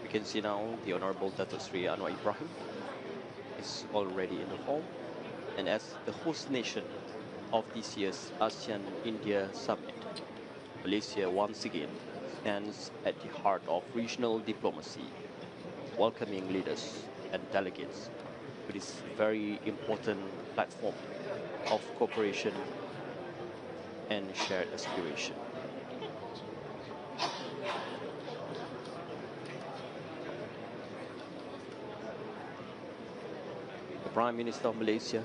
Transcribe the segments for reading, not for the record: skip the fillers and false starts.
We can see now the Honorable Datuk Sri Anwar Ibrahim is already in the hall, and as the host nation of this year's ASEAN-India Summit, Malaysia once again stands at the heart of regional diplomacy, welcoming leaders and delegates to this very important platform of cooperation and shared aspiration. The Prime Minister of Malaysia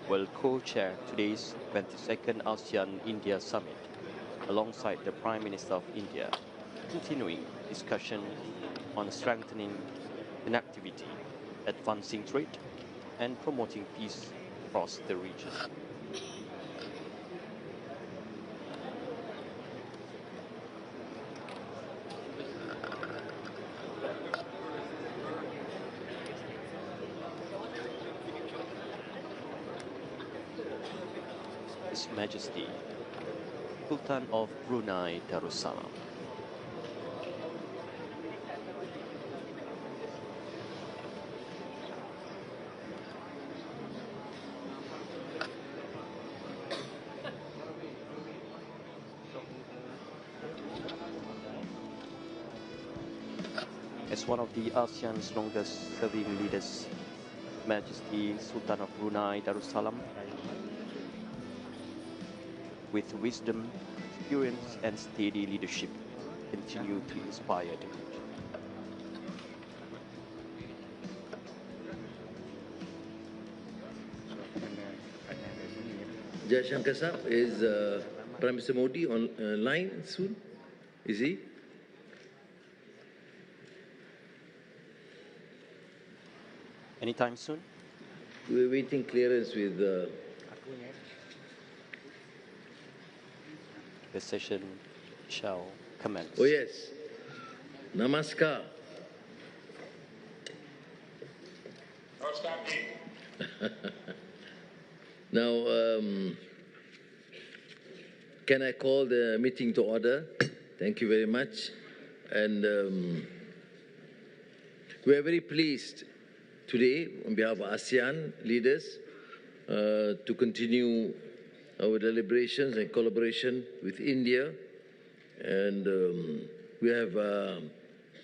will co-chair today's 22nd ASEAN-India Summit alongside the Prime Minister of India, continuing discussion on strengthening connectivity, advancing trade, and promoting peace across the region. His Majesty, Sultan of Brunei Darussalam. As one of the ASEAN's longest serving leaders, Majesty Sultan of Brunei Darussalam, with wisdom, experience, and steady leadership, continue to inspire the region. Jaishankar Saab, is Prime Minister Modi online soon? Is he? Anytime soon? We're waiting clearance with the session shall commence. Oh yes. Namaskar. Now, can I call the meeting to order? Thank you very much. And we are very pleased today, on behalf of ASEAN leaders, to continue our deliberations and collaboration with India. And we have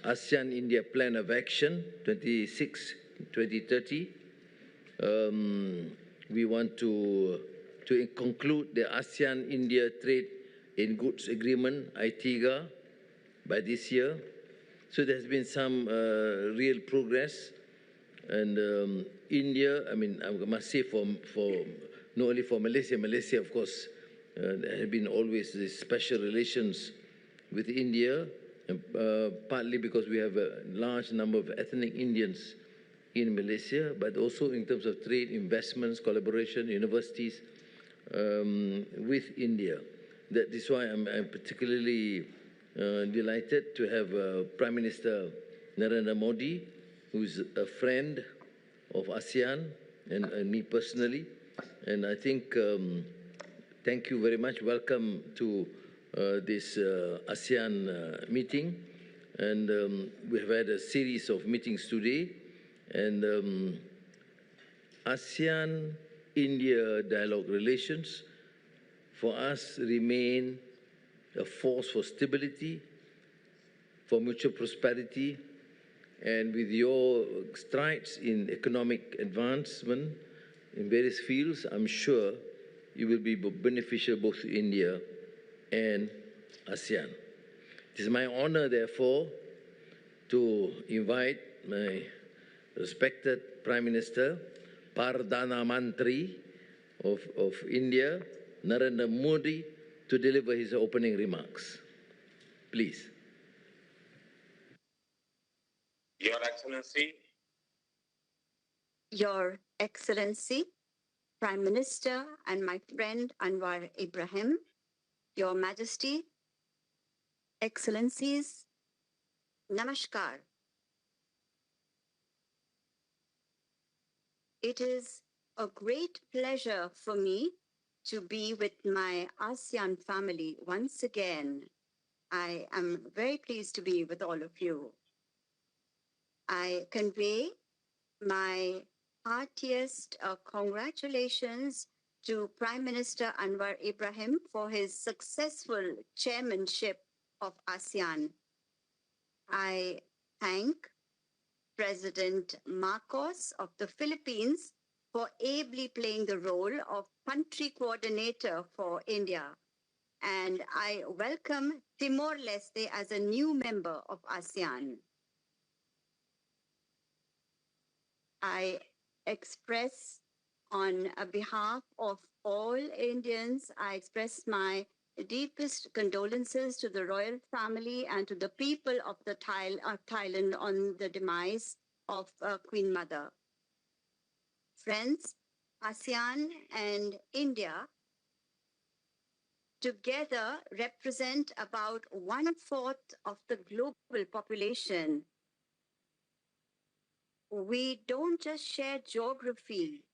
ASEAN-India Plan of Action 2030. We want to conclude the ASEAN-India Trade in Goods Agreement, ITIGA, by this year. So there has been some real progress. And India, I mean, I must say for not only for Malaysia, Malaysia, of course, there have been always these special relations with India, partly because we have a large number of ethnic Indians in Malaysia, but also in terms of trade, investments, collaboration, universities with India. That is why I'm particularly delighted to have Prime Minister Narendra Modi, who's a friend of ASEAN and me personally. And I think, thank you very much. Welcome to this ASEAN meeting. And we have had a series of meetings today. And ASEAN-India dialogue relations for us remain a force for stability, for mutual prosperity, and with your strides in economic advancement in various fields, I'm sure you will be beneficial both to India and ASEAN. It is my honor, therefore, to invite my respected Prime Minister, Perdana Menteri of India, Narendra Modi, to deliver his opening remarks. Please. Your Excellency. Your Excellency, Prime Minister and my friend Anwar Ibrahim, Your Majesty, Excellencies, Namaskar. It is a great pleasure for me to be with my ASEAN family once again I am very pleased to be with all of you. I convey my heartiest congratulations to Prime Minister Anwar Ibrahim for his successful chairmanship of ASEAN. I thank President Marcos of the Philippines for ably playing the role of country coordinator for India. And I welcome Timor-Leste as a new member of ASEAN. I express on behalf of all Indians, I express my deepest condolences to the royal family and to the people of Thailand on the demise of Queen Mother. Friends, ASEAN and India together represent about 1/4 of the global population. We don't just share geography.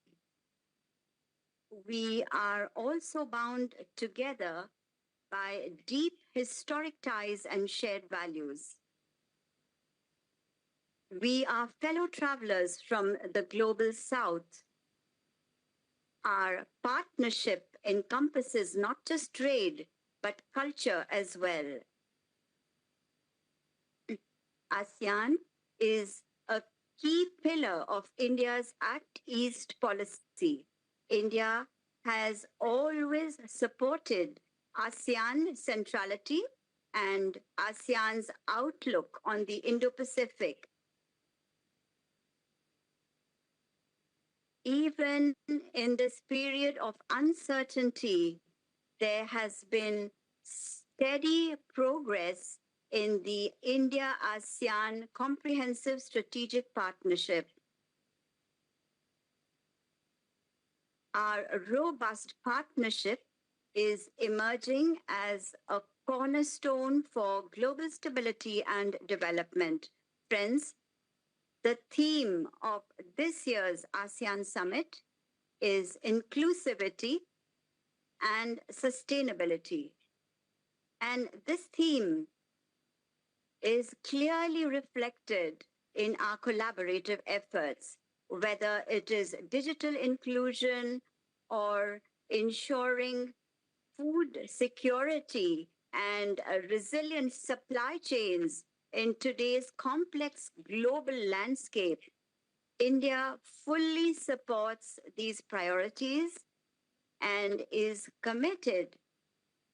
We are also bound together by deep historic ties and shared values. We are fellow travelers from the global south. Our partnership encompasses not just trade, but culture as well. ASEAN is a key pillar of India's Act East policy. India has always supported ASEAN centrality and ASEAN's outlook on the Indo-Pacific. Even in this period of uncertainty, there has been steady progress in the India-ASEAN Comprehensive Strategic Partnership. Our robust partnership is emerging as a cornerstone for global stability and development. Friends, the theme of this year's ASEAN Summit is inclusivity and sustainability. And this theme is clearly reflected in our collaborative efforts, whether it is digital inclusion or ensuring food security and resilient supply chains in today's complex global landscape. India fully supports these priorities and is committed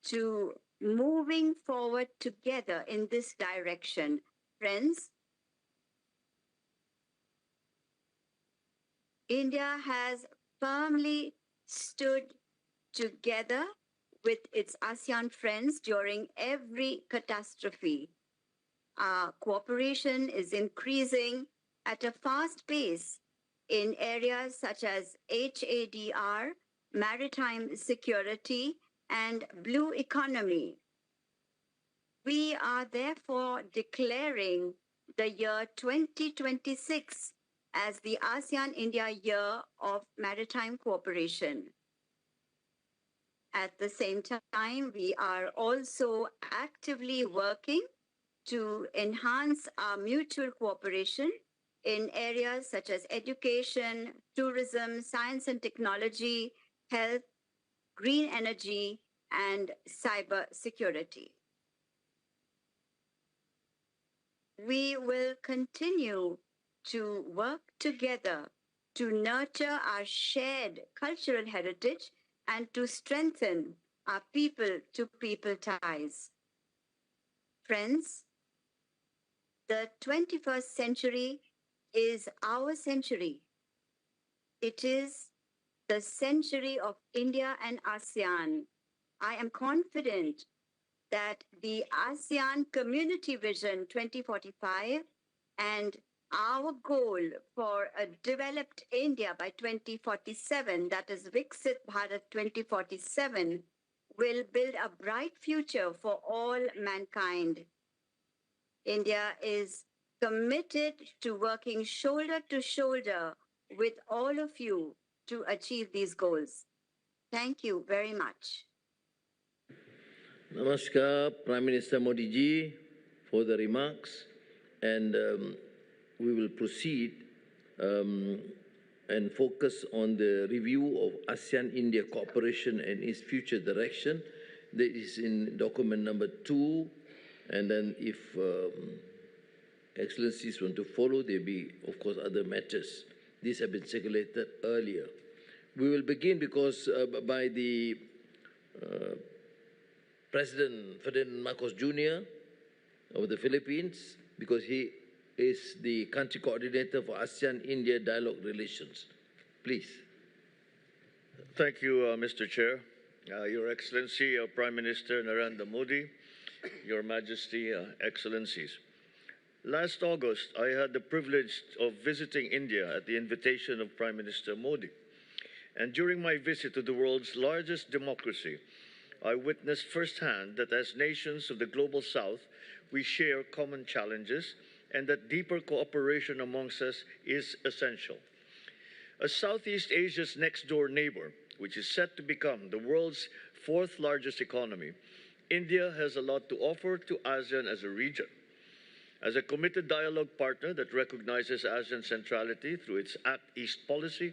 to moving forward together in this direction. Friends, India has firmly stood together with its ASEAN friends during every catastrophe. Our cooperation is increasing at a fast pace in areas such as HADR, maritime security, and blue economy. We are therefore declaring the year 2026 as the ASEAN-India Year of Maritime Cooperation. At the same time, we are also actively working to enhance our mutual cooperation in areas such as education, tourism, science and technology, health, green energy, and cyber security. We will continue to work together to nurture our shared cultural heritage and to strengthen our people-to-people ties. Friends, the 21st century is our century. It is the century of India and ASEAN. I am confident that the ASEAN Community Vision 2045 and our goal for a developed India by 2047, that is Viksit Bharat 2047, will build a bright future for all mankind. India is committed to working shoulder to shoulder with all of you to achieve these goals. Thank you very much. Namaskar, Prime Minister Modi ji, for the remarks, and we will proceed and focus on the review of ASEAN-India cooperation and its future direction. That is in document number 2, and then if Excellencies want to follow, there be, of course, other matters. These have been circulated earlier. We will begin because by the President Ferdinand Marcos Jr. of the Philippines, because he is the country coordinator for ASEAN-India dialogue relations. Please. Thank you, Mr. Chair. Your Excellency, Prime Minister Narendra Modi, Your Majesty, Excellencies. Last August, I had the privilege of visiting India at the invitation of Prime Minister Modi. And during my visit to the world's largest democracy, I witnessed firsthand that as nations of the Global South, we share common challenges and that deeper cooperation amongst us is essential. As Southeast Asia's next-door neighbor, which is set to become the world's 4th largest economy, India has a lot to offer to ASEAN as a region. As a committed dialogue partner that recognizes ASEAN centrality through its Act East policy,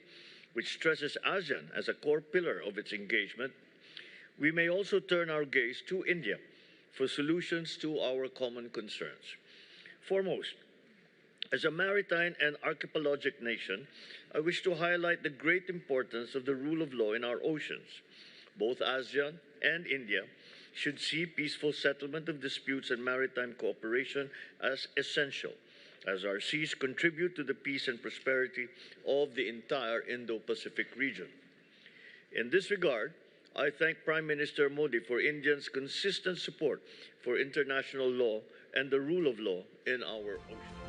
which stresses ASEAN as a core pillar of its engagement, we may also turn our gaze to India for solutions to our common concerns. Foremost, as a maritime and archipelagic nation, I wish to highlight the great importance of the rule of law in our oceans. Both ASEAN and India should see peaceful settlement of disputes and maritime cooperation as essential, as our seas contribute to the peace and prosperity of the entire Indo-Pacific region. In this regard, I thank Prime Minister Modi for India's consistent support for international law and the rule of law in our oceans.